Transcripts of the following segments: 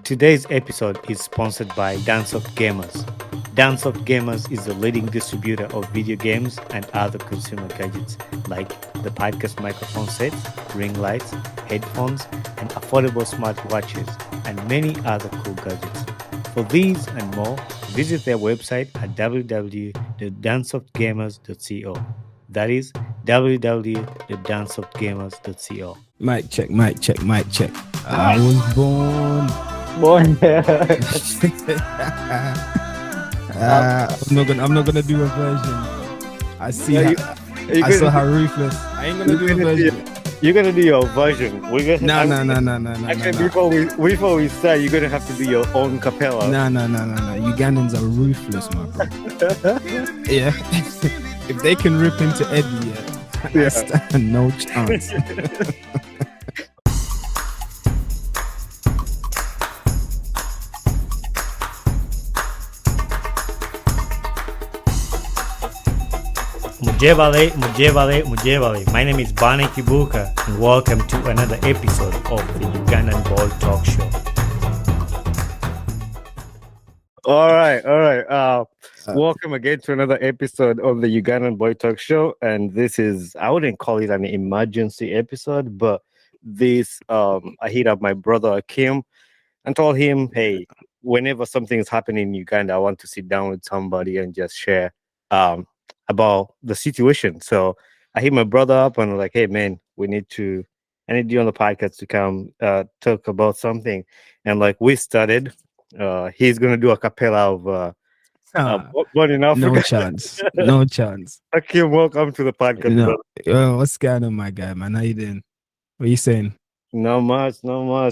Today's episode is sponsored by Dancesoft Gamers. Dancesoft Gamers is the leading distributor of video games and other consumer gadgets like the podcast microphone sets, ring lights, headphones, and affordable smartwatches, and many other cool gadgets. For these and more, visit their website at www.dancesoftgamers.co. That is www.dancesoftgamers.co. Mic check, mic check, mic check. I was born. Boy, I'm not gonna do a version. I see. Yeah, I saw how ruthless. I ain't gonna do a version. you're gonna do your version. We're gonna No. actually before we start, you're gonna have to do your own capella. No. Ugandans are ruthless, my bro. Yeah. If they can rip into Eddie, I stand no chance. Mujevale. My name is Bane Kibuka, and welcome to another episode of the Ugandan Ball Talk Show. All right. Welcome again to another episode of the Ugandan Boy Talk Show, and this is, I wouldn't call it an emergency episode, but this I hit up my brother Hakim and told him, hey, whenever something is happening in Uganda, I want to sit down with somebody and just share about the situation. So I hit my brother up and was like, hey man, I need you on the podcast to come talk about something. And like we started, he's gonna do a cappella of Born in No Africa. chance. No chance. Hakim, welcome to the podcast, No. brother. What's going on, my guy, man? How you doing? What you saying? Not much. I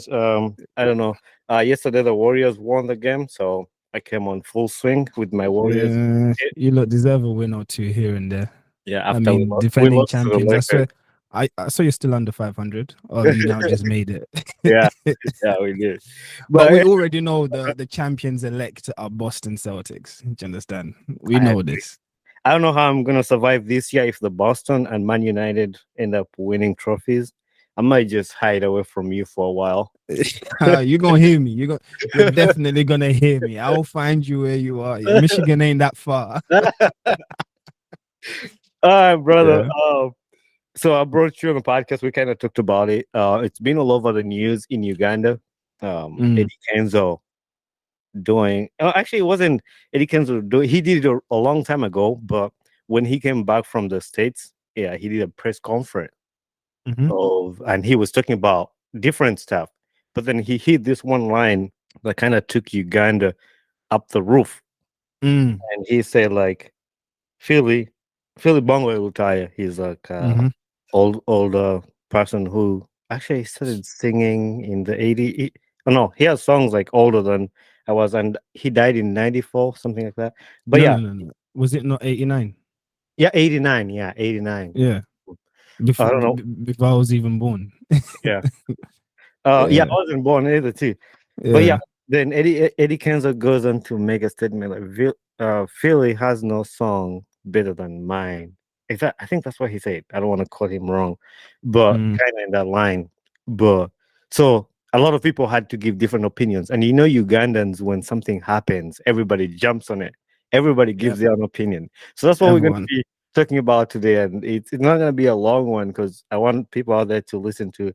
don't know. Yesterday the Warriors won the game, so I came on full swing with my Warriors. Yeah, you lot deserve a win or two here and there. Yeah, I after mean, we defending lost to the champions. I Lakers. swear, I saw you're still under 500. Or have you now just made it? Yeah, we did. But we already know the champions elect are Boston Celtics. Do you understand? We know this. I don't know how I'm gonna survive this year if the Boston and Man United end up winning trophies. I might just hide away from you for a while. You're gonna hear me. You're definitely gonna hear me. I'll find you where you are. Michigan ain't that far. All right, brother. Yeah. So I brought you on the podcast. We kind of talked about it. It's been all over the news in Uganda. Eddie Kenzo doing. Actually, it wasn't Eddie Kenzo doing. He did it a long time ago, but when he came back from the States, yeah, he did a press conference and he was talking about different stuff. But then he hit this one line that kind of took Uganda up the roof, and he said like, Philly Bongole Lutaaya. He's like older person who actually started singing in the 80s. Oh, no, he has songs like older than I was, and he died in 94, something like that. But No. Was it not 89? Yeah, 89. Yeah, 89. Yeah. I don't know. Before I was even born. Yeah. Yeah, I wasn't born either too. But yeah, then Eddie Kenzo goes on to make a statement like, Philly has no song better than mine. I think that's what he said. I don't want to quote him wrong, but kind of in that line. But so a lot of people had to give different opinions. And you know, Ugandans, when something happens, everybody jumps on it. Everybody gives their own opinion. So that's what we're going to be talking about today. And it's not going to be a long one because I want people out there to listen to it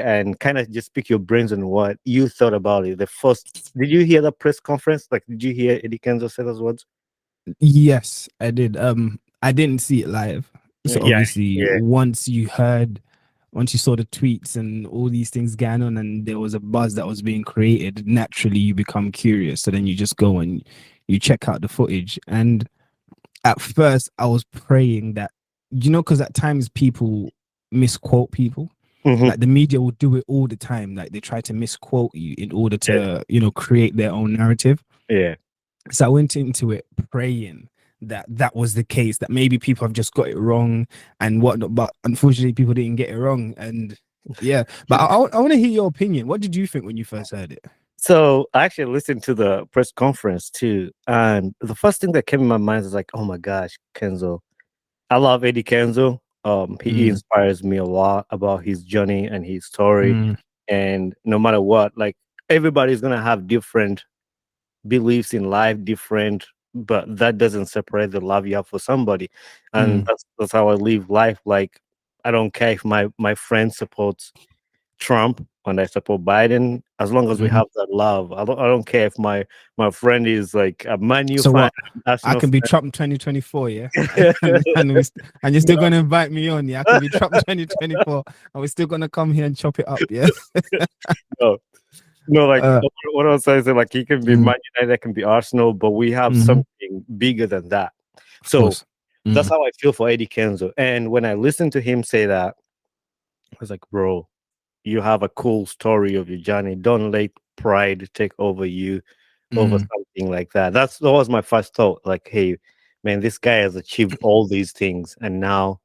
and kind of just pick your brains on what you thought about it. Did you hear the press conference? Like, did you hear Eddie Kenzo say those words? Yes, I did. I didn't see it live. So obviously once you saw the tweets and all these things going on and there was a buzz that was being created, naturally you become curious. So then you just go and you check out the footage. And at first I was praying that, because at times people misquote people. Like the media will do it all the time. Like they try to misquote you in order to, create their own narrative. Yeah. So I went into it praying that was the case, that maybe people have just got it wrong and whatnot. But unfortunately, people didn't get it wrong. And but I want to hear your opinion. What did you think when you first heard it? So I actually listened to the press conference too. And the first thing that came in my mind was like, oh my gosh, Kenzo. I love Eddie Kenzo. He inspires me a lot about his journey and his story. And no matter what, like everybody's gonna have different beliefs in life, different, but that doesn't separate the love you have for somebody. And Mm, that's how I live life. Like, I don't care if my friend supports Trump and I support Biden, as long as we mhm. have that love. I don't care if my friend is like a Man U So fan, what? I Arsenal can be Trump 2024, yeah, fan. and you're still No. gonna invite me on, yeah. I can be Trump 2024, and we're still gonna come here and chop it up, yeah. No, no, like Uh, what I was saying, is like he can be mm, Man United, I can be Arsenal, but we have mhm, something bigger than that. of So course. that's Mm, how I feel for Eddie Kenzo. And when I listened to him say that, I was like, bro, you have a cool story of your journey. Don't let pride take over you over mm, something like that. That was my first thought. Like, hey, man, this guy has achieved all these things, and now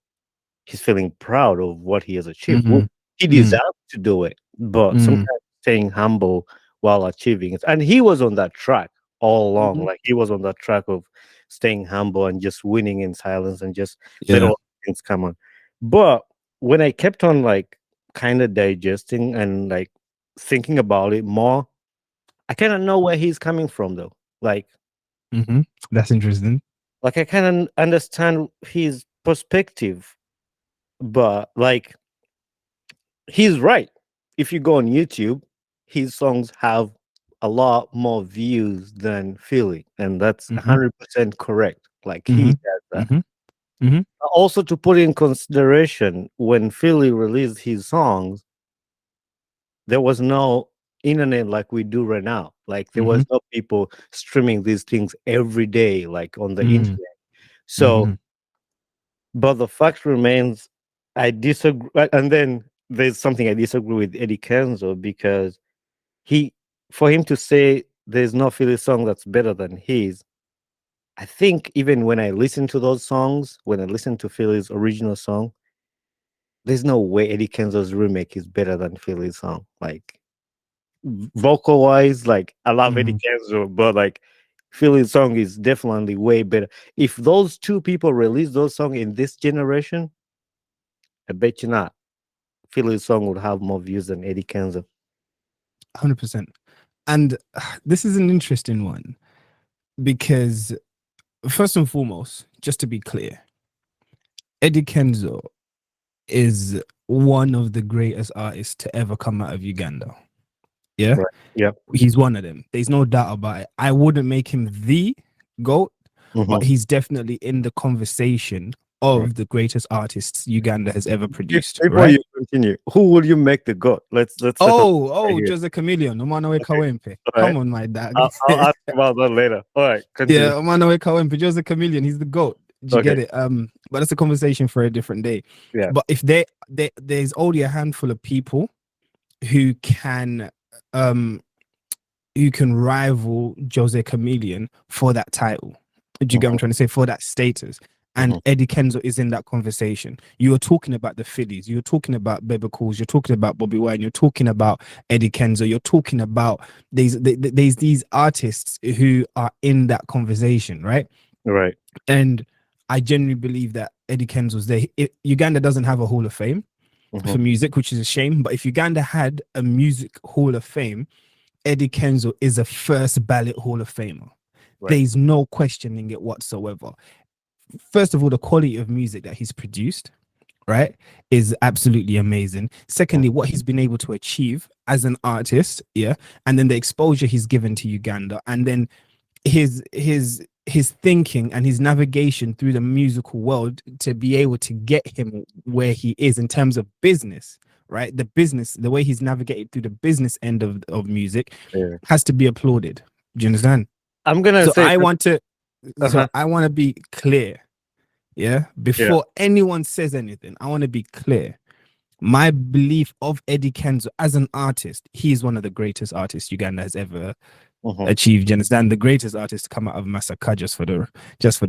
he's feeling proud of what he has achieved. mhm, He mm, deserves to do it, but mm, sometimes staying humble while achieving it. And he was on that track all along. mhm. Like, he was on that track of staying humble and just winning in silence and just let Yeah. all things come on. But when I kept on like kind of digesting and like thinking about it more, I kind of know where he's coming from though. Like, Mhm. That's interesting. I kind of understand his perspective, but like he's right. If you go on YouTube, his songs have a lot more views than Philly, and that's Mhm, 100% correct. Like, he mhm, has that. mhm, mhm, Also, to put in consideration, when Philly released his songs, there was no internet like we do right now. Like, there mhm, was no people streaming these things every day, like on the mm, internet. So, mhm, but the fact remains, I disagree. And then there's something I disagree with Eddie Kenzo, because he for him to say there's no Philly song that's better than his, I think even when I listen to those songs, when I listen to Philly's original song, there's no way Eddie Kenzo's remake is better than Philly's song. Like, vocal wise, like, I love Eddie mhm. Kenzo, but like Philly's song is definitely way better. If those two people release those songs in this generation, I bet you not. Philly's song would have more views than Eddie Kenzo. 100%. And this is an interesting one because, first and foremost, just to be clear, Eddie Kenzo is one of the greatest artists to ever come out of Uganda. Yeah, Right. Yep. he's one of them. There's no doubt about it. I wouldn't make him the GOAT, but Hmm. he's definitely in the conversation Right. of the greatest artists Uganda has ever produced, Before right? you continue, who would you make the goat? Let's settle right Oh, here. Jose Chameleon, Omanowe Okay. Kawempe. All right. Come on, my dog. I'll ask about that later. All right. Yeah, Continue. Omanowe Kawempe, Jose Chameleon, he's the GOAT. Did you get Okay. it? But that's a conversation for a different day. Yeah. But if there's only a handful of people who can um who can rival Jose Chameleon for that title. Do you get what I'm Hmm. trying to say? For that status. And Hmm. Eddie Kenzo is in that conversation. You are talking about the Phillies. You're talking about Bebe Cool. You're talking about Bobby Wine. You're talking about Eddie Kenzo. You're talking about there's these artists who are in that conversation, right? Right. And I genuinely believe that Eddie Kenzo's there. Uganda doesn't have a Hall of Fame Hmm. for music, which is a shame. But if Uganda had a music Hall of Fame, Eddie Kenzo is a first ballot Hall of Famer. Right. There's no questioning it whatsoever. First of all, the quality of music that he's produced, right, is absolutely amazing. Mhm. Secondly, what he's been able to achieve as an artist, yeah, and then the exposure he's given to Uganda, and then his thinking and his navigation through the musical world to be able to get him where he is in terms of business, right? The business, the way he's navigated through the business end of music Yeah. has to be applauded. Do you understand? I'm gonna So say. Uh-huh. I want to be clear, yeah? Yeah. Before anyone says anything, I want to be clear. My belief of Eddie Kenzo as an artist, he is one of the greatest artists Uganda has ever Hmm. achieved. You understand? The greatest artist to come out of Massacre, just for the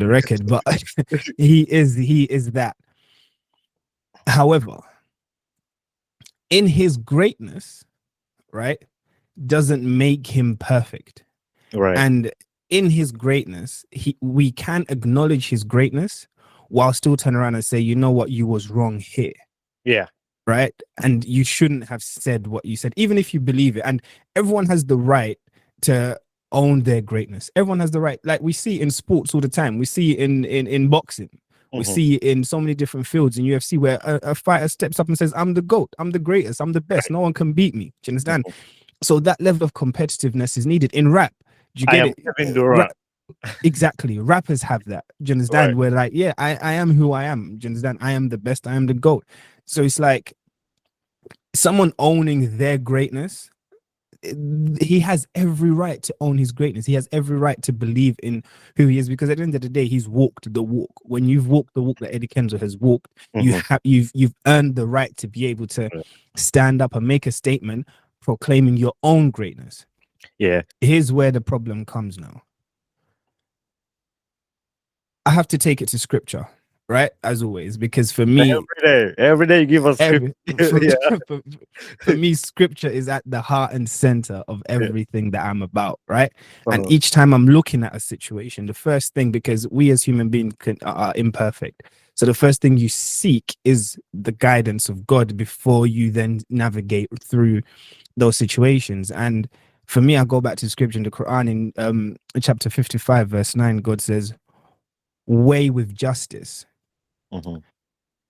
record. But he is that. However, in his greatness, right, doesn't make him perfect. Right. And in his greatness, we can acknowledge his greatness while still turn around and say, you know what, you was wrong here. Yeah. right? And you shouldn't have said what you said, even if you believe it. And everyone has the right to own their greatness. Everyone has the right, like we see in sports all the time. We see in boxing. We Mhm. see in so many different fields in UFC where a fighter steps up and says, "I'm the GOAT, I'm the greatest, I'm the best. Right. No one can beat me." Do you understand? Mhm. So that level of competitiveness is needed in rap. Do you I get am it? Kevin Durant. Exactly. Rappers have that. Do you Right. understand? We're like, yeah, I am who I am. Do you understand? I am the best. I am the GOAT. So it's like someone owning their greatness. He has every right to own his greatness. He has every right to believe in who he is because at the end of the day, he's walked the walk. When you've walked the walk that Eddie Kenzo has walked, Mhm. you've earned the right to be able to stand up and make a statement proclaiming your own greatness. Yeah. Here's where the problem comes now. I have to take it to scripture, right? As always, because for me, Every day you give us script. every Yeah. for, for me, scripture is at the heart and center of Yeah. everything that I'm about, right? And Uh-huh. each time I'm looking at a situation, the first thing, because we as human beings are imperfect, so the first thing you seek is the guidance of God before you then navigate through those situations. And for me, I go back to scripture in the Quran in chapter 55, verse 9. God says, "Weigh with justice Mhm.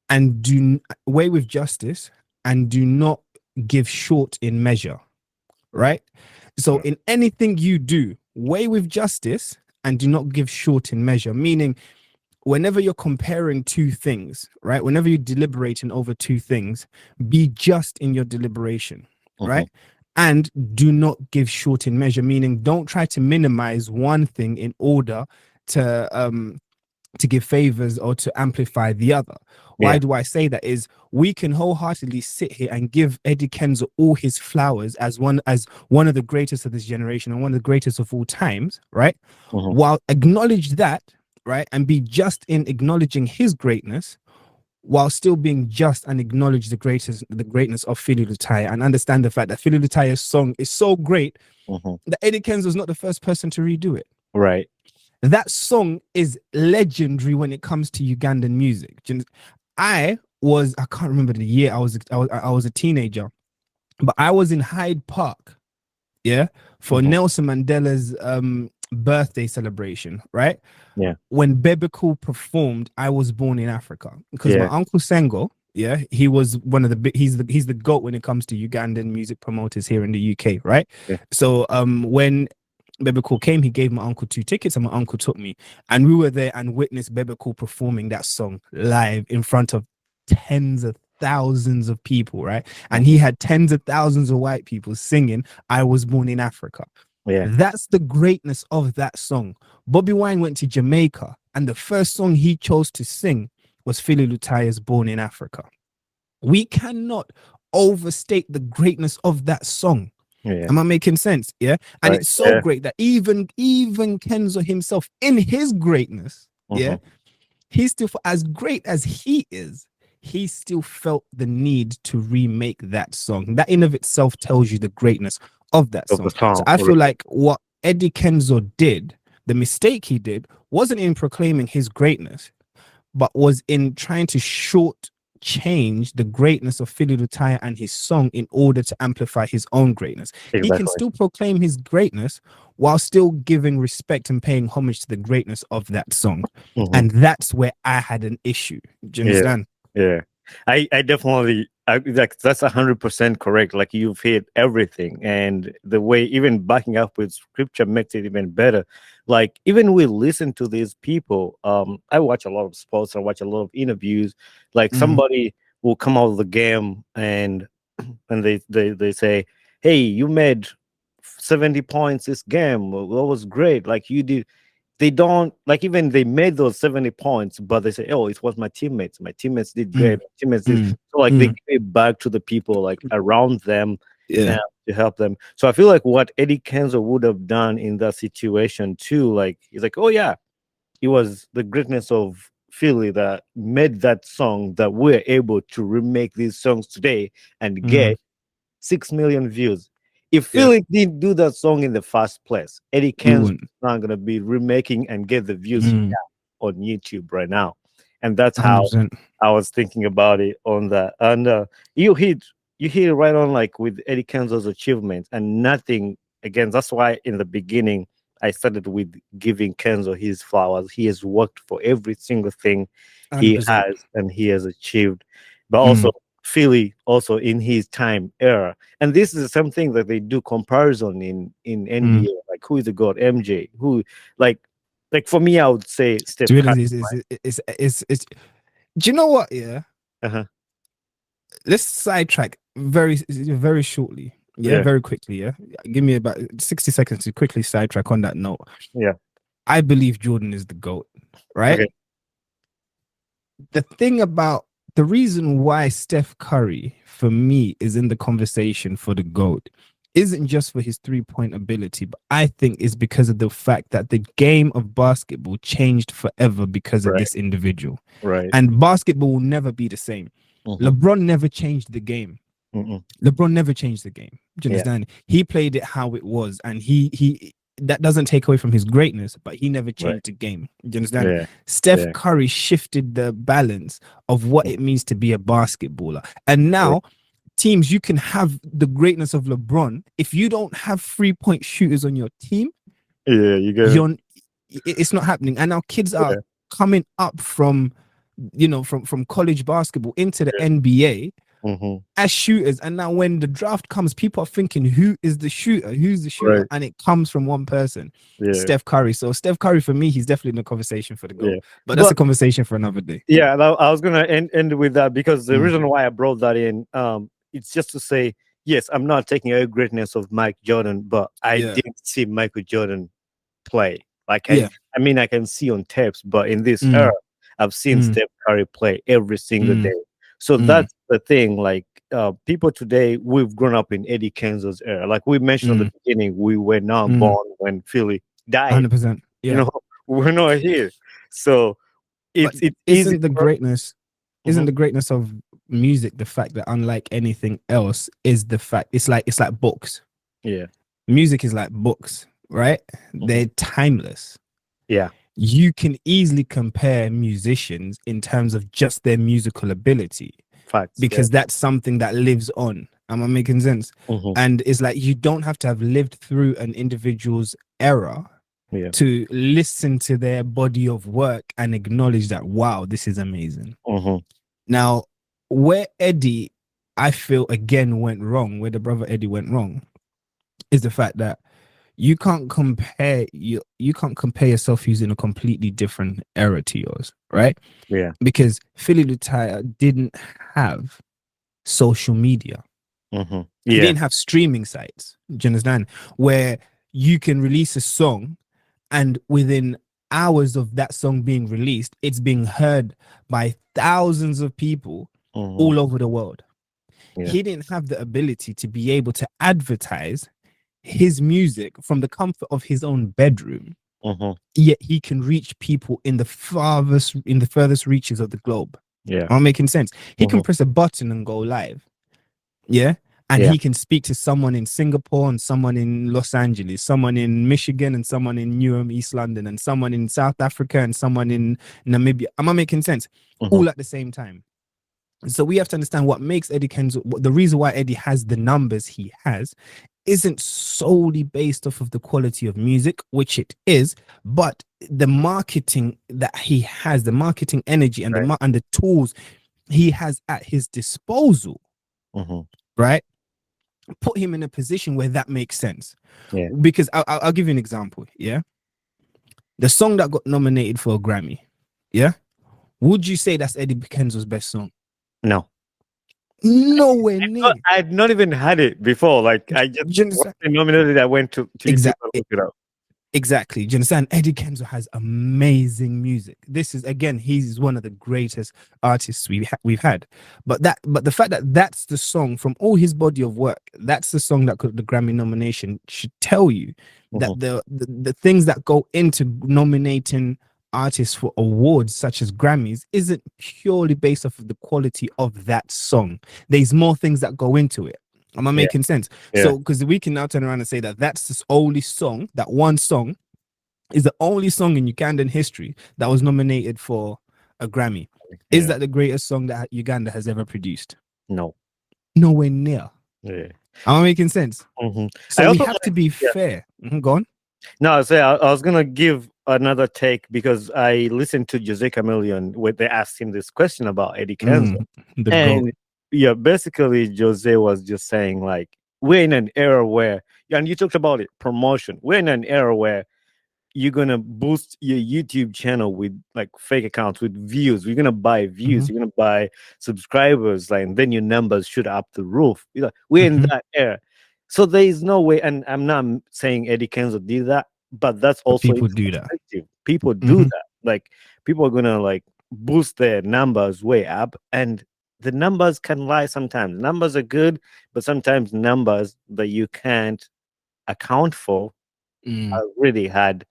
and weigh with justice and do not give short in measure," right? So Right. in anything you do, weigh with justice and do not give short in measure, meaning whenever you're comparing two things, right? Whenever you're deliberating over two things, be just in your deliberation, Mhm. right? And do not give short in measure, meaning don't try to minimize one thing in order to give favors or to amplify the other. Why Yeah. do I say that? Is we can wholeheartedly sit here and give Eddie Kenzo all his flowers as one of the greatest of this generation and one of the greatest of all times, right? Mhm. While acknowledge that, right, and be just in acknowledging his greatness, while still being just and acknowledge the greatness of Philly Lutaaya and understand the fact that Philly Lutaaya's song is so great Mhm. that Eddie Kenzo is not the first person to redo it. Right. That song is legendary when it comes to Ugandan music. I can't remember the year. I was a teenager, but I was in Hyde Park, yeah, for Mhm. Nelson Mandela's birthday celebration, right? Yeah. When Bebecool performed I Was Born in Africa, because my Yeah. uncle Sengo, yeah, he was one of the big, he's the goat when it comes to Ugandan music promoters here in the UK, right? Yeah. So when Bebecool came, he gave my uncle 2 tickets and my uncle took me, and we were there and witnessed Bebecool performing that song live in front of tens of thousands of people, right? And he Mhm. had tens of thousands of white people singing I Was Born in Africa. Yeah. That's the greatness of that song. Bobby Wine went to Jamaica, and the first song he chose to sing was Philly Lutaaya's Born in Africa. We cannot overstate the greatness of that song. Yeah. Am I making sense? Yeah. And Right. it's so Yeah. great that even Kenzo himself, in his greatness, yeah, Mhm. he still, as great as he is, he still felt the need to remake that song. That in of itself tells you the greatness of that Of the song. So song. I feel Right. like what Eddie Kenzo did, the mistake he did, wasn't in proclaiming his greatness, but was in trying to short change the greatness of Philly Lutaya and his song in order to amplify his own greatness. He can Exactly. still proclaim his greatness while still giving respect and paying homage to the greatness of that song. Mhm. And that's where I had an issue. Do you Yeah. understand? Yeah. I definitely like that's 100% correct. Like you've hit everything, and the way even backing up with scripture makes it even better. Like even we listen to these people. I watch a lot of sports. I watch a lot of interviews. Like Mm, somebody will come out of the game and they say, "Hey, you made 70 points this game. Well, that was great. Like you did." They don't like even they made those 70 points, but they say, "Oh, it was my teammates. My teammates did great. mm, My teammates did." mm, So like they mm. give it back to the people like around them Yeah. and to help them. So I feel like what Eddie Kenzo would have done in that situation too, like he's like, "Oh yeah, it was the greatness of Philly that made that song that we're able to remake these songs today and Mm, get 6 million views. If yeah. Philly didn't do that song in the first place, Eddie We Kenzo is wouldn't. not gonna be remaking and get the views he Mm, got on YouTube right now. and that's how 100%. I was thinking about it on that. And you hit you hit it right on, like with Eddie Kenzo's achievements and nothing again. That's why in the beginning I started with giving Kenzo his flowers. He has worked for every single thing he 100%. has and he has achieved, but also Mm, Philly also in his time era. And this is something that they do comparison in mm. NBA. Like who is the god? MJ. Who like like for me, I would say To Steph be Curry. honest, do you know what? Yeah, Uh-huh. let's sidetrack very shortly. Yeah, Yeah. very quickly. Yeah, give me about 60 seconds to quickly sidetrack on that note. Yeah. I believe Jordan is the GOAT, right? Okay. The thing about the reason why Steph Curry, for me, is in the conversation for the GOAT isn't just for his 3-point ability, but I think is because of the fact that the game of basketball changed forever because of Right. this individual. Right. And basketball will never be the same. Mm-hmm. LeBron never changed the game. Mm-mm. LeBron never changed the game. Do you Yeah. understand? He played it how it was, and he that doesn't take away from his greatness, but he never Right. changed the game. Do you understand? Yeah. Steph Yeah. Curry shifted the balance of what Mm. it means to be a basketballer. And Right. now teams, you can have the greatness of LeBron. If you don't have 3-point shooters on your team, Yeah. You get it. you're it's not happening. And now kids are Yeah. coming up from from college basketball into the Yeah. NBA Mm-hmm. as shooters. And now when the draft comes, people are thinking, who is the shooter? Who's the shooter? Right. And it comes from one person, Yeah. Steph Curry. So Steph Curry, for me, he's definitely in the conversation for the Yeah. GOAT. But that's But a conversation for another day. yeah, I was gonna end with that because the Mm. reason why I brought that in, it's just to say, yes, I'm not taking away greatness of Mike Jordan, but I Yeah. didn't see Michael Jordan play. Like Yeah. I mean, I can see on tapes, but in this era, Mm. I've seen Mm. Steph Curry play every single Mm. day. So Mm. that's the thing. Like people today, we've grown up in Eddie Kenzo's era. Like we mentioned at Mm. the beginning, we were not Mm. born when Philly died. 100%. You Yeah. know, we're not here. So But it's easy isn't the for greatness, isn't Mhm. the greatness of music the fact that unlike anything else is the fact it's like books. Yeah. Music is like books, right? Mhm. They're timeless. Yeah. You can easily compare musicians in terms of just their musical ability Facts. Yeah. because that's something that lives on. Am I making sense? Mhm. And it's like you don't have to have lived through an individual's era Yeah. to listen to their body of work and acknowledge that, wow, this is amazing. Mhm. Now, where Eddie, I feel again went wrong, where the brother Eddie went wrong, is the fact that you can't compare yourself using a completely different era to yours, right? Yeah. Because Philly Lutaaya didn't have social media. Mhm. He Yeah. didn't have streaming sites. Do you understand? Where you can release a song and within hours of that song being released, it's being heard by thousands of people Mhm. all over the world. Yeah. He didn't have the ability to be able to advertise his music from the comfort of his own bedroom, Mhm. yet he can reach people in the furthest reaches of the globe. Yeah. Am I making sense? He can Mhm. press a button and go live. Yeah. And Yeah. he can speak to someone in Singapore and someone in Los Angeles, someone in Michigan and someone in Newham, East London, and someone in South Africa and someone in Namibia. Am I making sense? Mhm. All at the same time. So we have to understand what makes Eddie Kenzo, the reason why Eddie has the numbers he has isn't solely based off of the quality of music, which it is, but the marketing that he has, the marketing energy and Right. and the tools he has at his disposal, Mhm. right? Put him in a position where that makes sense. Yeah. Because I'll give you an example. Yeah. The song that got nominated for a Grammy. Yeah. Would you say that's Eddie Kenzo's best song? No. Nowhere near. I'd not even had it before. Like I just Do you once understand? they nominated, I went to YouTube and Exactly. looked it up. Exactly. Do you understand? Eddie Kenzo has amazing music. This is again, he's one of the greatest artists we've had. But the fact that that's the song from all his body of work, that's the song that got the Grammy nomination should tell you that Mhm. the things that go into nominating artists for awards such as Grammys isn't purely based off of the quality of that song. There's more things that go into it. Am I Yeah. making sense? Yeah. So, because we can now turn around and say that that's the only song, that one song is the only song in Ugandan history that was nominated for a Grammy. Is Yeah. that the greatest song that Uganda has ever produced? No. Nowhere near. Yeah. Am I making sense? Hmm. So I we also have to be yeah. fair. Go on. No, so I was gonna give another take because I listened to Jose Chameleon where they asked him this question about Eddie Kenzo. The GOAT. And yeah, basically Jose was just saying like we're in an era where and you talked about it, promotion. We're in an era where you're gonna boost your YouTube channel with like fake accounts with views. You're gonna buy views, Mhm, you're gonna buy subscribers, like and then your numbers shoot up the roof. You know, we're in mhm. that era. So there is no way, and I'm not saying Eddie Kenzo did that, but that's But also his people do that. perspective. People do Mhm, that. Like people are gonna like boost their numbers way up, and the numbers can lie sometimes. Numbers are good, but sometimes numbers that you can't account for mm. are really hard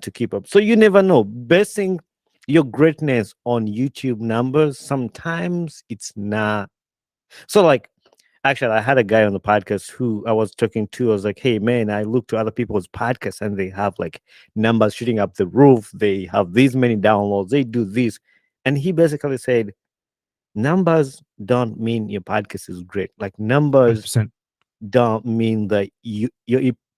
to keep up. So you never know. Basing your greatness on YouTube numbers, sometimes it's not. So, like, actually, I had a guy on the podcast who I was talking to. I was like, hey, man, I look to other people's podcasts and they have like numbers shooting up the roof. They have these many downloads. They do this. And he basically said, numbers don't mean your podcast is great. Like, numbers 100%. don't mean that your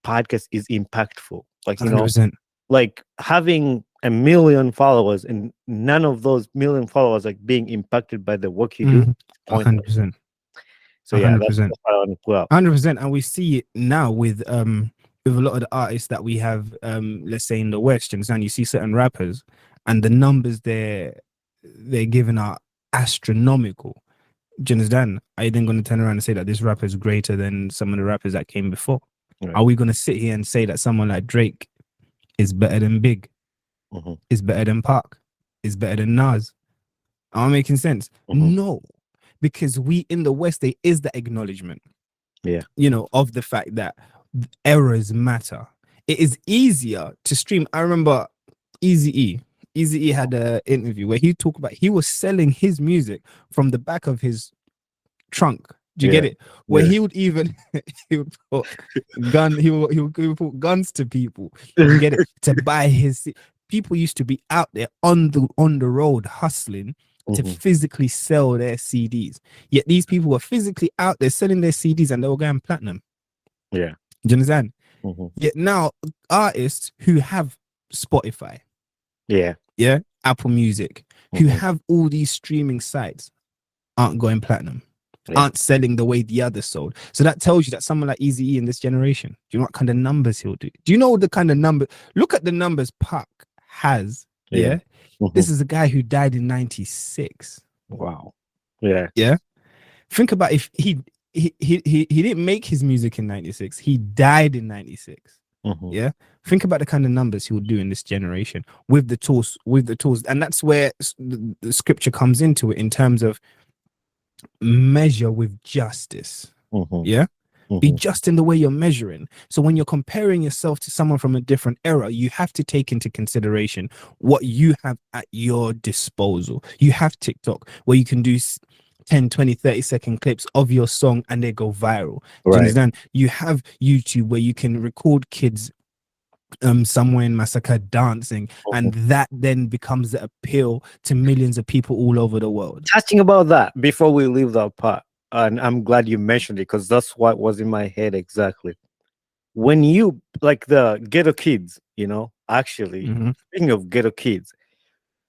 podcast is impactful. Like, 100%. like having a million followers and none of those million followers like being impacted by the work you do, Mhm. pointless. 100%. So yeah, that's 100%. what I want to pull up. 100%. And we see it now with a lot of the artists that we have, let's say in the West, and you see certain rappers and the numbers they're giving are astronomical. Do you understand? Are you then going to turn around and say that this rapper is greater than some of the rappers that came before? Right. Are we going to sit here and say that someone like Drake is better than Big, Mm-hmm. is better than Park, is better than Nas? Am I making sense? Mm-hmm. No, because we in the West, there is that acknowledgement, Yeah. of the fact that errors matter. It is easier to stream. I remember Easy E. Easy E had an interview where he talked about he was selling his music from the back of his trunk. Do you Yeah. get it? Where Yeah. he would even he would put he would put guns to people. You get it, to buy his. People used to be out there on the road hustling to Mm-hmm. physically sell their CDs. Yet these people were physically out there selling their CDs and they were going platinum. Yeah. Do you understand? Mm-hmm. Yet now artists who have Spotify, Yeah. yeah, Apple Music, who Mm-hmm. have all these streaming sites aren't going platinum, Yeah. aren't selling the way the others sold. So that tells you that someone like Easy E in this generation, do you know what kind of numbers he'll do? Do you know the kind of number? Look at the numbers Pac has. Yeah. Yeah. Mm-hmm. This is a guy who died in 96. Wow. Yeah. Yeah. Think about if he didn't make his music in 96. He died in 96. Mm-hmm. Yeah. Think about the kind of numbers he will do in this generation with the tools. And that's where the scripture comes into it in terms of measure with justice. Mm-hmm. Yeah. Be Mm-hmm. just in the way you're measuring. So when you're comparing yourself to someone from a different era, you have to take into consideration what you have at your disposal. You have TikTok where you can do 10, 20, 30-second clips of your song and they go viral. Do you Right. understand? You have YouTube where you can record kids somewhere in Massacre dancing, and Mm-hmm. that then becomes the appeal to millions of people all over the world. Touching about that before we leave that part, and I'm glad you mentioned it because that's what was in my head exactly. When you like the ghetto kids, actually, Mhm, speaking of ghetto kids,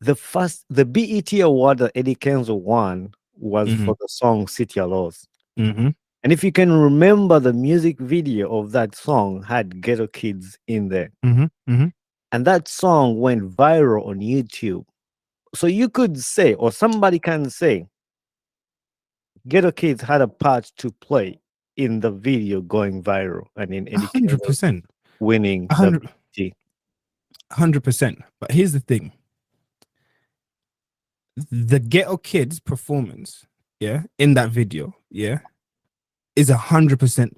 the BET award that Eddie Kenzo won was mhm, for the song City of Laws. mhm, And if you can remember, the music video of that song had ghetto kids in there. mhm, mhm. And that song went viral on YouTube. So you could say, or somebody can say, ghetto kids had a part to play in the video going viral and in Eddie Kenzo 100%. winning the 100, BET. 100%. But here's the thing: the Ghetto Kids performance, yeah, in that video, yeah, is 100%.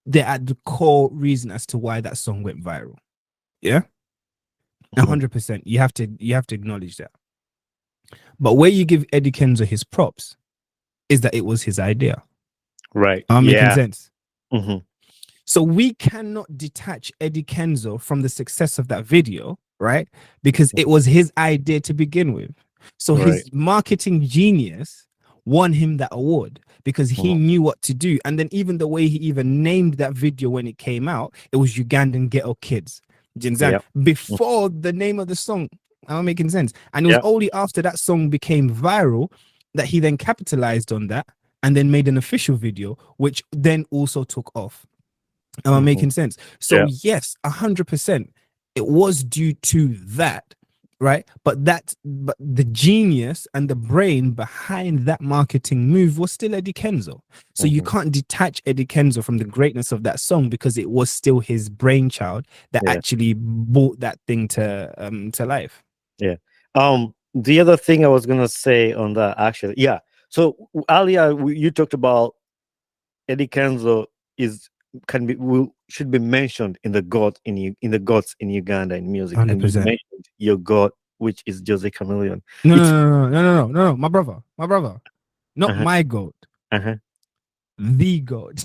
They're at the core reason as to why that song went viral. Yeah, Mhm. 100%. You have to acknowledge that. But where you give Eddie Kenzo his props is that it was his idea. Right. Am I making Yeah. sense? Hmm. So we cannot detach Eddie Kenzo from the success of that video, right? Because it was his idea to begin with. So Right. his marketing genius won him that award because he Mhm. knew what to do. And then even the way he even named that video when it came out, it was Ugandan Ghetto Kids. Do you understand? Yep. Mm. Before the name of the song, am I making sense? And it was Yep. only after that song became viral that he then capitalized on that and then made an official video, which then also took off. Am I Mhm. making sense? So Yeah. yes, 100%, it was due to that, right? But the genius and the brain behind that marketing move was still Eddie Kenzo. So you Mhm. can't detach Eddie Kenzo from the greatness of that song because it was still his brainchild that Yeah. actually brought that thing to life. Yeah. The other thing I was gonna say on that, actually, yeah. So earlier you talked about Eddie Kenzo is can be will should be mentioned in the god in the gods in Uganda in music, and you 100%. mentioned your god, which is Jose Chameleon. No, It's no, no, no, no, no, no, no, no, my brother, not uh-huh, my goat, uh-huh. the goat.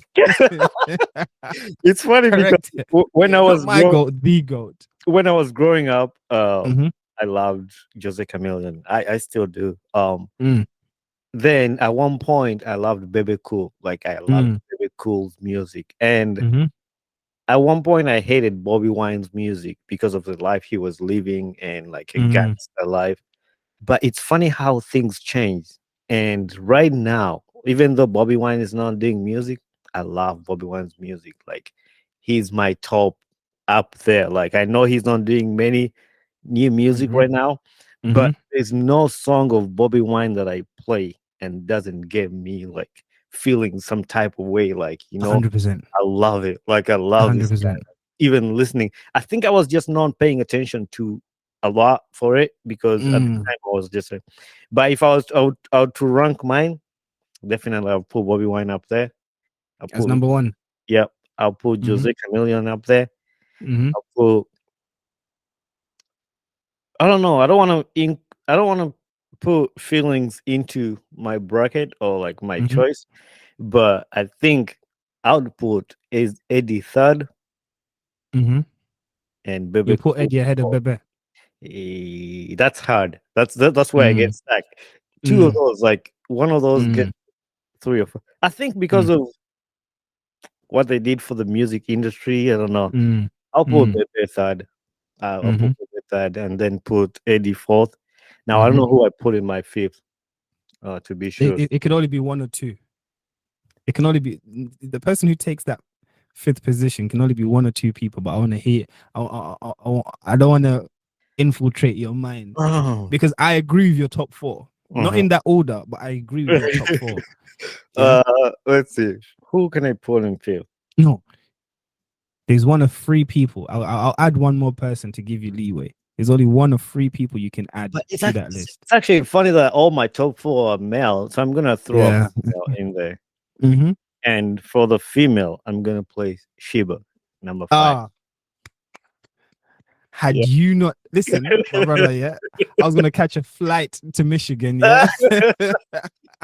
It's funny because Correct. Yeah, not my goat, the goat. when I was growing up, Mm-hmm. I loved Jose Chameleon. I still do. Mm, Then at one point I loved Bebe Cool. Like I loved mm, Bebe Cool's music. And mm-hmm. at one point I hated Bobby Wine's music because of the life he was living and like a Mm, gangster life. But it's funny how things change. And right now, even though Bobby Wine is not doing music, I love Bobby Wine's music. Like he's my top up there. Like I know he's not doing many new music mm-hmm. right now, Mm-hmm. but there's no song of Bobby Wine that I play and doesn't get me like feeling some type of way. Like, 100%. I love it. Like I love this guy. 100%. Even listening. I think I was just not paying attention to a lot for it because at the Mm. time I was just but if I was out to rank mine, definitely I'll put Bobby Wine up there. I'll As put number one. Yep. I'll put Mm-hmm. Jose Chameleon up there. Mm-hmm. I'll put I don't know. I don't want to put feelings into my bracket or like my Mm-hmm. choice, but I think output is Eddie third Mm-hmm. and You Bebe put Cool Eddie ahead of fourth. Bebe. That's hard. That's where I get Mm. stuck. Two of Mm. those, like one of those, get Mm. three or four. I think because Mm. of what they did for the music industry. I don't know. Mm. I'll put Mm. Bebe third. I'll Mm-hmm. put Bebe third, and then put Eddie fourth. Now I don't Mm-hmm. know who I put in my fifth. To be It, sure. it, it could only be one or two. It can only be the person who takes that fifth position can only be one or two people. But I want to hear. I don't want to infiltrate your mind Oh. because I agree with your top four. Not Uh-huh. in that order, but I agree with your top four. Yeah. Let's see. Who can I put in fifth? No, there's one of three people. I'll add one more person to give you leeway. There's only one of three people you can add But it's to act- that list. it's actually funny that all my top four are male, so I'm gonna throw a Yeah. female in there. Mm-hmm. And for the female, I'm gonna play Shiba, number five. Ah, Yeah. had you not listen, my brother, yeah, I was gonna catch a flight to Michigan, yeah.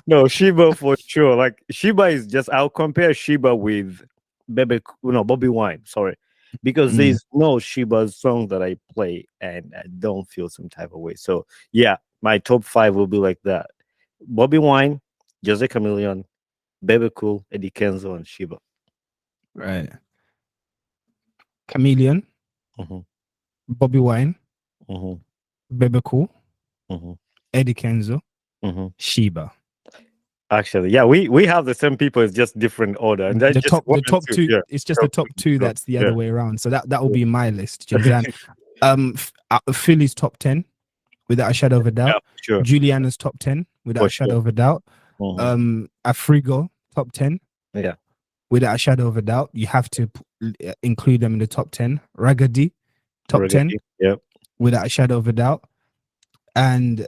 No, Shiba for sure. Like Shiba is just I'll compare Shiba with Bobby Wine, sorry. Because Mm, there's no Shiba song that I play and I don't feel some type of way. So yeah, my top five will be like that. Bobby Wine, Jose Chameleon, Bebe Cool, Eddie Kenzo, and Shiba. right. Chameleon, Hmm. Bobby Wine, Hmm. Bebe Cool, Hmm. Eddie Kenzo, Hmm. Sheba. Actually, yeah, we have the same people. It's just different order, and that's The just top, one the and top two. two. Yeah, It's just the top top two two. different. That's the Yeah, other way around. So that will yeah. be my list. Do you understand? Philly's top 10 without a shadow of a Yeah, doubt. sure, Juliana's top 10 without for a shadow sure. of a doubt. Hmm. Afrigo top 10 Yeah, without a shadow of a doubt. You have to include them in the top 10. Raggedy top 10 Reggae. Yeah. without a shadow of a doubt. And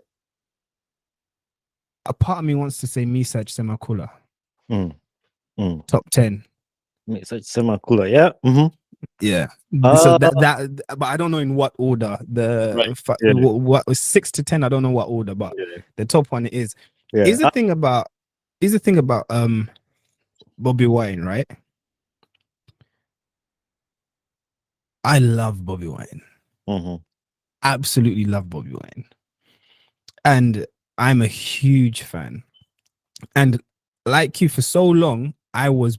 a part of me wants to say Misach Semakula Mm, mm. top 10. Makes such semi cooler. Yeah. Mm-hmm. Yeah. So Uh, but I don't know in what order. right. Yeah. What was 6 to 10? I don't know what order, but Yeah. the top one is. Yeah. Is the thing about is the thing about Bobby Wine, right? I love Bobby Wine. Mm-hmm. Absolutely love Bobby Wine. And I'm a huge fan. And like you, for so long, I was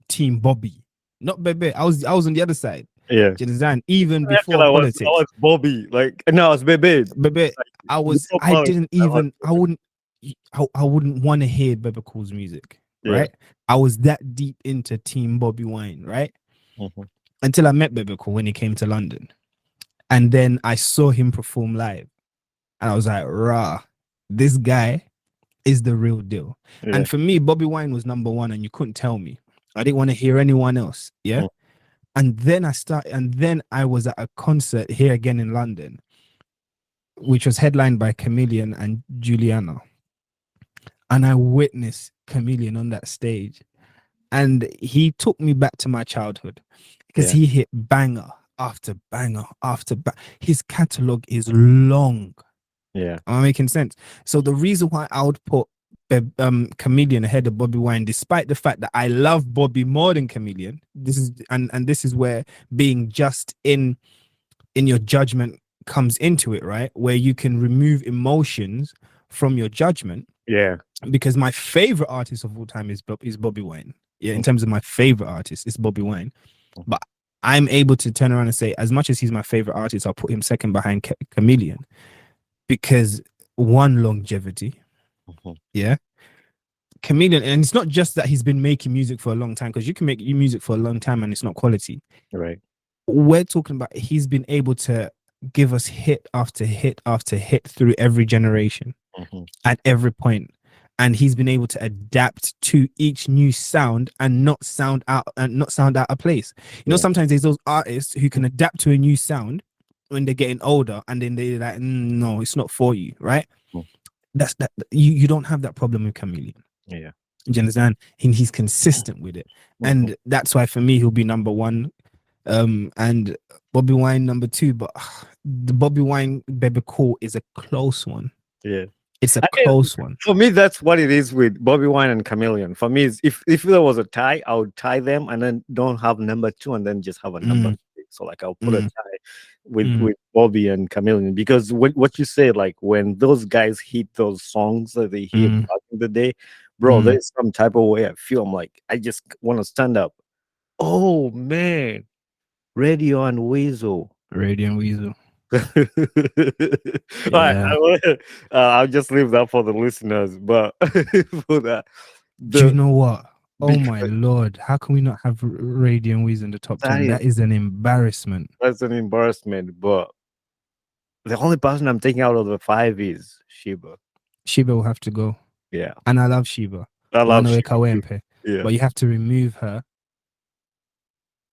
Team Bobby, not Bebe. I was on the other side. Yeah. Do you understand? Even I reckon before I was politics, Bobby. Like no, I was Bebe. Bebe, Like, I was. before I politics, didn't I was even. Bebe. I wouldn't want to hear Bebe Cool's music. Yeah. Right. I was that deep into Team Bobby Wine. Right. Mhm. Until I met Bebe Cool when he came to London, and then I saw him perform live, and I was like, rah, this guy is the real deal. Yeah. And for me, Bobby Wine was number one, and you couldn't tell me. I didn't want to hear anyone else. Yeah. Mm. And then I was at a concert here again in London, which was headlined by Chameleon and Juliana. And I witnessed Chameleon on that stage. And he took me back to my childhood because Yeah. he hit banger after banger after banger. His catalog is long. Yeah. Am I making sense? So the reason why I would put Chameleon ahead of Bobby Wine, despite the fact that I love Bobby more than Chameleon, this is and this is where being just in your judgment comes into it, right? Where you can remove emotions from your judgment. Yeah. Because my favorite artist of all time is Bobby Wine. Yeah, in terms of my favorite artist, it's Bobby Wine. But I'm able to turn around and say, as much as he's my favorite artist, I'll put him second behind Chameleon because one, longevity. Mhm. Yeah. Chameleon, and it's not just that he's been making music for a long time, because you can make music for a long time and it's not quality. Right. We're talking about he's been able to give us hit after hit after hit through every generation Mhm. at every point. And he's been able to adapt to each new sound and not sound out of place. You know, Yeah. sometimes there's those artists who can adapt to a new sound when they're getting older, and then they're like, no, it's not for you, right? Mm. That's that you don't have that problem with Chameleon. Yeah. Do you understand? He's consistent with it. Mhm. And that's why for me he'll be number one. And Bobby Wine number two. But the Bobby Wine Baby Cool is a close one. Yeah. It's a I mean, close one. for me, that's what it is with Bobby Wine and Chameleon. For me, is if there was a tie, I would tie them and then don't have number two and then just have a number Mm, three. So like I'll put a mm, tie with mm, Bobby and Chameleon because what you say, like when those guys hit those songs that they hit mm, back in the day, bro, mm. there's some type of way I feel. I'm like I just want to stand up. Oh man, Radio and Weasel. Radio and Weasel. All right, Yeah. I'll just leave that for the listeners, but for that, Do you the know what? Oh my because lord! How can we not have Radio and Weasel in the top that 10? is That is an embarrassment. that's an embarrassment. But the only person I'm taking out of the five is Shiba. Shiba will have to go, Yeah, and I love Shiba. I love Manoe Shiba too. Kawempe, Yeah, but you have to remove her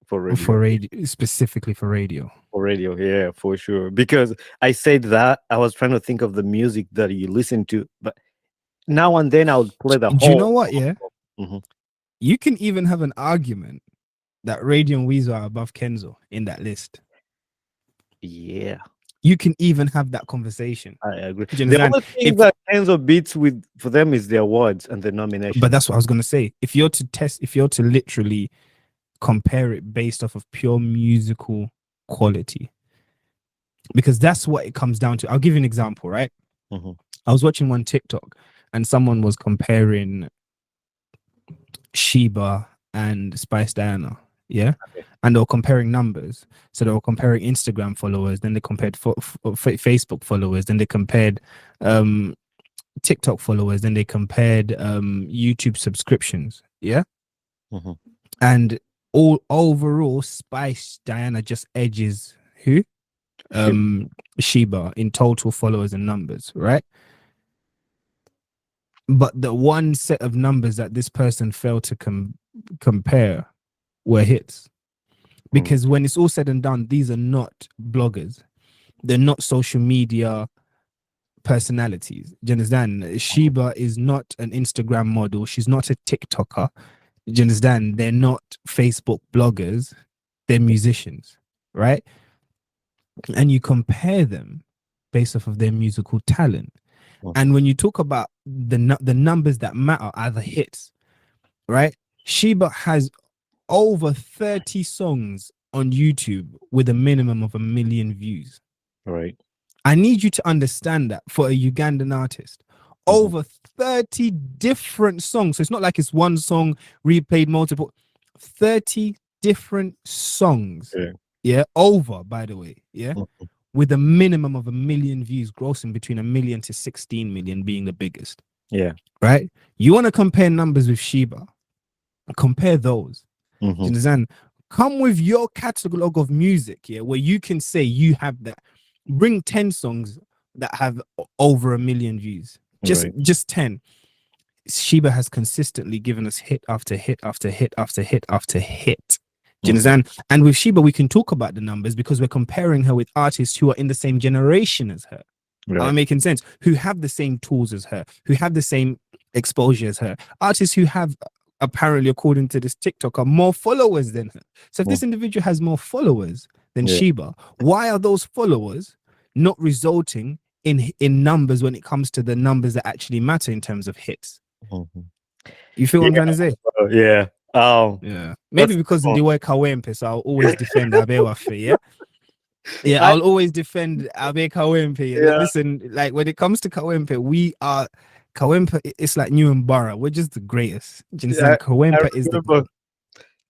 for for radio, radio, specifically for radio. for radio. Yeah, for sure. Because I said that I was trying to think of the music that you listen to, but now and then I would play the Do you know whole. what? Yeah, Mhm. you can even have an argument that Radio and Weasel are above Kenzo in that list. Yeah. You can even have that conversation. I agree. Do you The understand? only thing If that Kenzo beats with for them is the awards and the But nomination. that's what I was gonna say. If you're to literally compare it based off of pure musical quality, because that's what it comes down to. I'll give you an example, right? Mhm. I was watching one TikTok and someone was comparing Sheba and Spice Diana. Yeah. Okay. And they were comparing numbers. So they were comparing Instagram followers, then they compared Facebook followers, then they compared um, TikTok followers, then they compared YouTube subscriptions. Yeah. Mhm. And all overall, Spice Diana just edges who? Shib. Sheba in total followers and numbers, right? But the one set of numbers that this person failed to compare were hits. Mm. Because when it's all said and done, these are not bloggers. They're not social media personalities. Do you understand? Sheba is not an Instagram model. She's not a TikToker. Do you understand? They're not Facebook bloggers. They're musicians, right? And you compare them based off of their musical talent. Mm. And when you talk about the numbers that matter are the hits, right? Sheba has over 30 songs on YouTube with a minimum of 1 million views. Right. I need you to understand that for a Ugandan artist, over 30 different songs. So it's not like it's one song replayed multiple, 30 different songs. Yeah. Yeah. Over, by the way. Yeah. Mhm. With a minimum of 1 million views, grossing between 1 million to 16 million being the biggest. Yeah. Right. You want to compare numbers with Sheba, compare those. Do you understand? Come with your catalog of music, yeah, where you can say you have that. Bring 10 songs that have over 1 million views. Right. Just 10. Sheba has consistently given us hit after hit after hit after hit after hit. Do you understand? And with Sheba, we can talk about the numbers because we're comparing her with artists who are in the same generation as her. Am I Right. making sense? Who have the same tools as her, who have the same exposure as her. Artists who have, apparently, according to this TikToker, more followers than her. So if this individual has more followers than Yeah. Sheba, why are those followers not resulting in numbers when it comes to the numbers that actually matter in terms of hits? Mhm. You feel what Yeah. I'm trying to say? Yeah. Yeah. Maybe That's because in cool. the way Kawempe, so I'll always defend Abewafe, yeah? Yeah, I I'll always defend Abe Kawempe. yeah. Listen, like when it comes to Kawempe, we are Kawempe. It's like New and Barra. We're just the greatest. Do you I, understand? I Kawempe is the remember.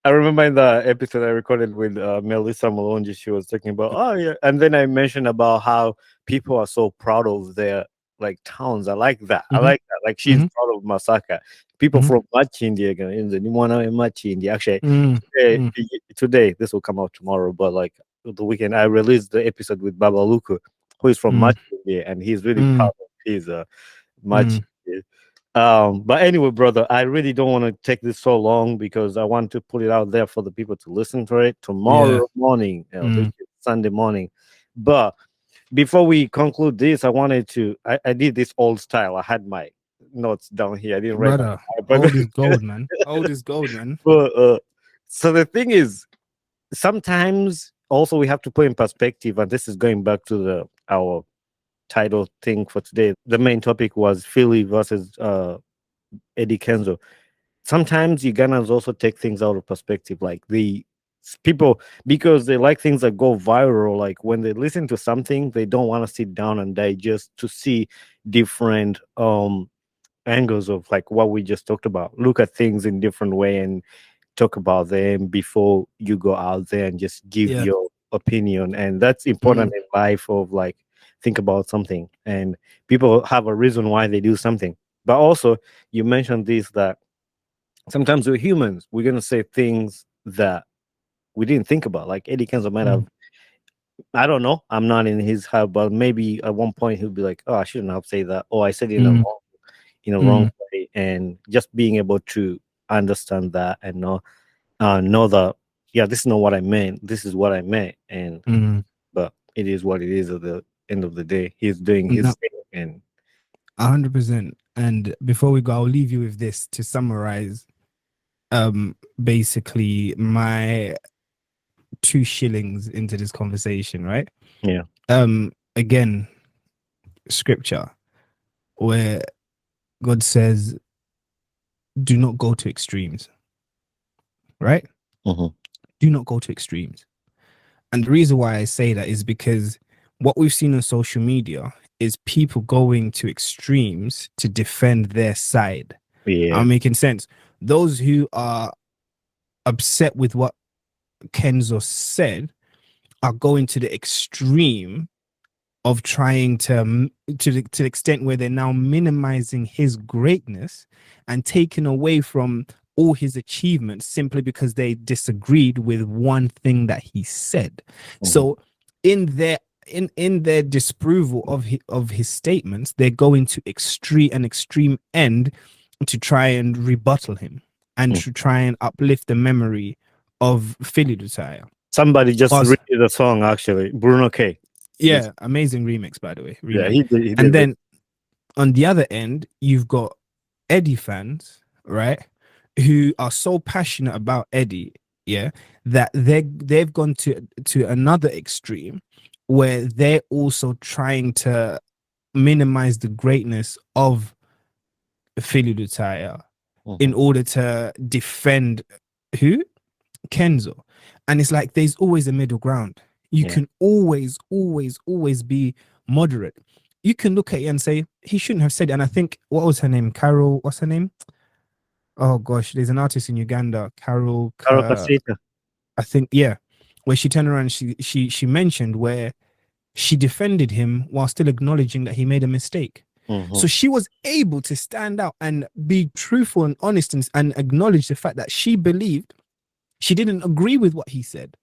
I remember in the episode I recorded with Melissa Malonji, she was talking about, oh yeah, and then I mentioned about how people are so proud of their like towns. I like that. I mm-hmm, like that. Like she's mm-hmm, proud of Masaka. People mm-hmm, from Machindi again in the Nimwana and Machindi. Actually, today, mm-hmm, today this will come out tomorrow, but like the weekend I released the episode with Baba Luku, who is from Machindi, and he's really mm-hmm, proud of his Machindi. But anyway, brother, I really don't want to take this so long because I want to put it out there for the people to listen to it yeah. tomorrow morning, which Mm, is Sunday morning. But before we conclude this, I wanted to. I did this old style. I had my notes down here. I didn't write brother, my but old is gold, man. Old is gold, man. but, so the thing is, sometimes also we have to put in perspective, and this is going back to the our title thing for today. The main topic was Philly versus Eddie Kenzo. Sometimes Ugandans also take things out of perspective. Like the people, because they like things that go viral. Like when they listen to something, they don't want to sit down and digest to see different angles of like what we just talked about. Look at things in different way and talk about them before you go out there and just give Yeah. your opinion. And that's important in life of like think about something. And people have a reason why they do something. But also you mentioned this that sometimes we're humans. We're gonna say things that we didn't think about. Like Eddie Kenzo might have, Mm, I don't know. I'm not in his head, but maybe at one point he'll be like, "Oh, I shouldn't have said that," or "I said it mm, in a wrong mm, way." And just being able to understand that and know that, yeah, this is not what I meant. This is what I meant, and mm. but it is what it is. At the end of the day, he's doing his No, thing, and 100%. And before we go, I'll leave you with this to summarize. Basically, my 2 shillings into this conversation, right? yeah, Again, scripture where God says, do not go to extremes, right? hmm Do not go to extremes. And the reason why I say that is because what we've seen on social media is people going to extremes to defend their side. yeah, I'm making sense. Those who are upset with what Kenzo said are going to the extreme of trying to the extent where they're now minimizing his greatness and taking away from all his achievements simply because they disagreed with one thing that he said. hmm So in their disapproval of his statements, they're going to an extreme end to try and rebuttal him and to try and uplift the memory of Philly Lutaaya. somebody just Us. redid the song actually. Bruno K. Yeah, amazing remix, by the way. Yeah, Remake. he And did it. then on the other end, you've got Eddie fans, right? Who are so passionate about Eddie, yeah, that they've gone to another extreme where they're also trying to minimize the greatness of Philly Lutaya in Mhm, order to defend who? Kenzo. And it's like there's always a middle ground. You yeah. can always, always, always be moderate. You can look at it and say he shouldn't have said it. And I think, what was her name? Carol, what's her name? Oh gosh, there's an artist in Uganda, Carol. I think, yeah, where she turned around and she mentioned where she defended him while still acknowledging that he made a mistake. So she was able to stand out and be truthful and honest and acknowledge the fact that she believed she didn't agree with what he said.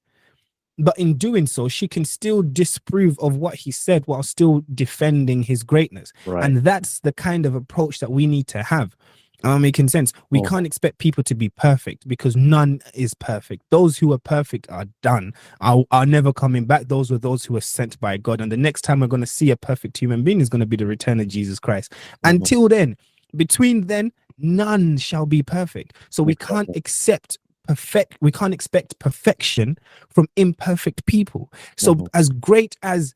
But in doing so, she can still disprove of what he said while still defending his greatness. Right. And that's the kind of approach that we need to have. Am I making sense? We can't expect people to be perfect because none is perfect. Those who are perfect are done, are never coming back. Those were those who were sent by God. And the next time we're going to see a perfect human being is going to be the return of Jesus Christ. Until then, between then, none shall be perfect. So we can't expect perfection from imperfect people. So as great as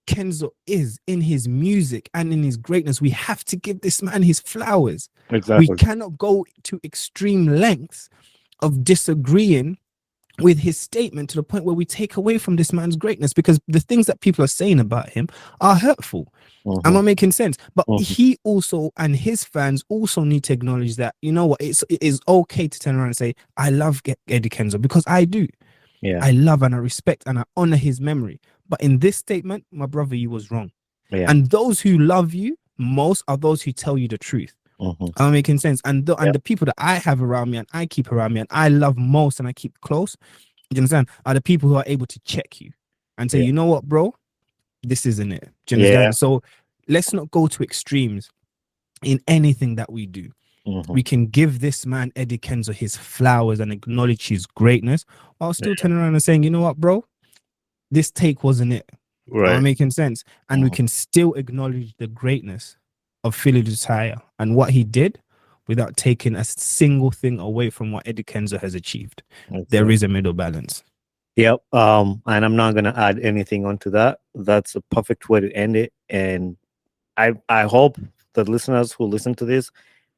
Kenzo is in his music and in his greatness, we have to give this man his flowers. Exactly. We cannot go to extreme lengths of disagreeing with his statement to the point where we take away from this man's greatness, because the things that people are saying about him are hurtful. Am I making sense? But he also and his fans also need to acknowledge that, you know what, it is okay to turn around and say, I love Eddie Kenzo, because I do. Yeah. I love and I respect and I honor his memory. But in this statement, my brother, you was wrong. Yeah. And those who love you most are those who tell you the truth. Am I making sense? And the people that I have around me and I keep around me and I love most and I keep close, you understand, are the people who are able to check you and say, you know what, bro, this isn't it. Do you understand? So let's not go to extremes in anything that we do. We can give this man, Eddie Kenzo, his flowers and acknowledge his greatness while still turning around and saying, you know what, bro, this take wasn't it. Right. Am I making sense? And we can still acknowledge the greatness of Philly Lutaaya and what he did without taking a single thing away from what Eddie Kenzo has achieved. There is a middle balance. Yep. And I'm not gonna add anything onto that. That's a perfect way to end it. And I hope the listeners who listen to this,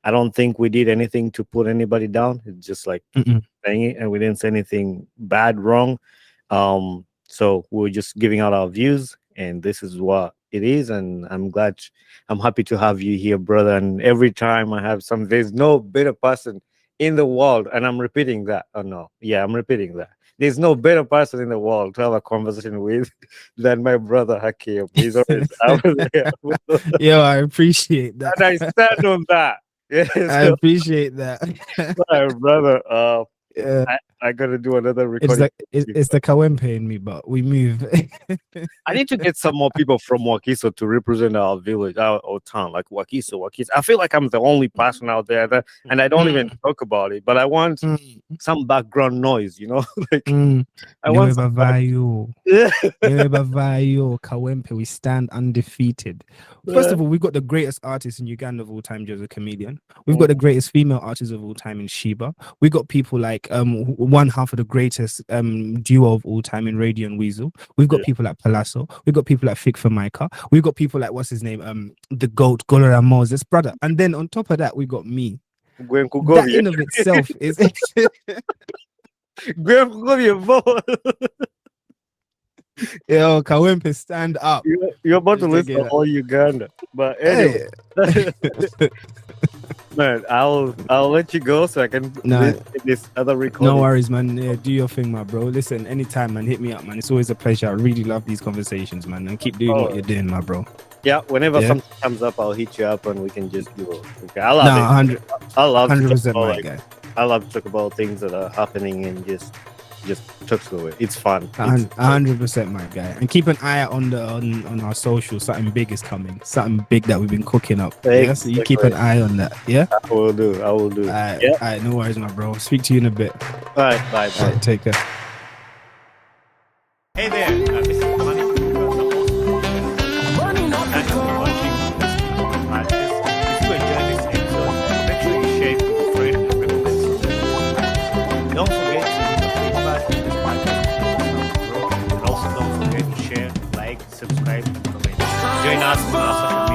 I don't think we did anything to put anybody down. It's just like saying it, and we didn't say anything bad, wrong. So we're just giving out our views, and this is what it is. And I'm happy to have you here, brother. And every time I have there's no better person in the world, and I'm repeating that. Oh no, yeah, I'm repeating that. There's no better person in the world to have a conversation with than my brother Hakim. He's always Yeah, I appreciate that. And I stand on that. Yeah, I appreciate that. My brother, I gotta do another recording. It's the Kawempe in me, but we move. I need to get some more people from Wakiso to represent our village, our town, like Wakiso. I feel like I'm the only person out there and I don't even talk about it, but I want some background noise, you know? Like I want some Kawempe, we stand undefeated. First of all, we've got the greatest artist in Uganda of all time, Joseph Comedian. We've got the greatest female artist of all time in Sheba. We've got people like one half of the greatest duo of all time in Radio and Weasel. We've got people like Palazzo. We've got people like Fik for Micah. We've got people like, what's his name? The GOAT, Golora Moses, brother. And then on top of that, we've got me. That in of itself is Yo, Kawempe, stand up. You're about to listen to all Uganda. But anyway. Man, I'll let you go so I can listen to this other recording. No worries, man. Yeah, do your thing, my bro. Listen, anytime, man, hit me up, man. It's always a pleasure. I really love these conversations, man. And keep doing what you're doing, my bro. Yeah, whenever something comes up, I'll hit you up and we can just do it. Okay, I love it. I love 100%, my guy. I love to talk about things that are happening and just talk to it. It's fun. 100%, my guy. And keep an eye out on our socials. Something big is coming. Something big that we've been cooking up. Exactly. Yeah? So you keep an eye on that. Yeah. I will do. All right. No worries, my bro. Speak to you in a bit. All right. Bye. All right, take care. Hey there. This is Money. Thanks for watching this podcast. If you enjoyed this episode, make sure you share it with a friend and recommend it. Don't forget to leave a feedback on this podcast. And also don't forget to share, like, subscribe, and comment. Join us on our social media.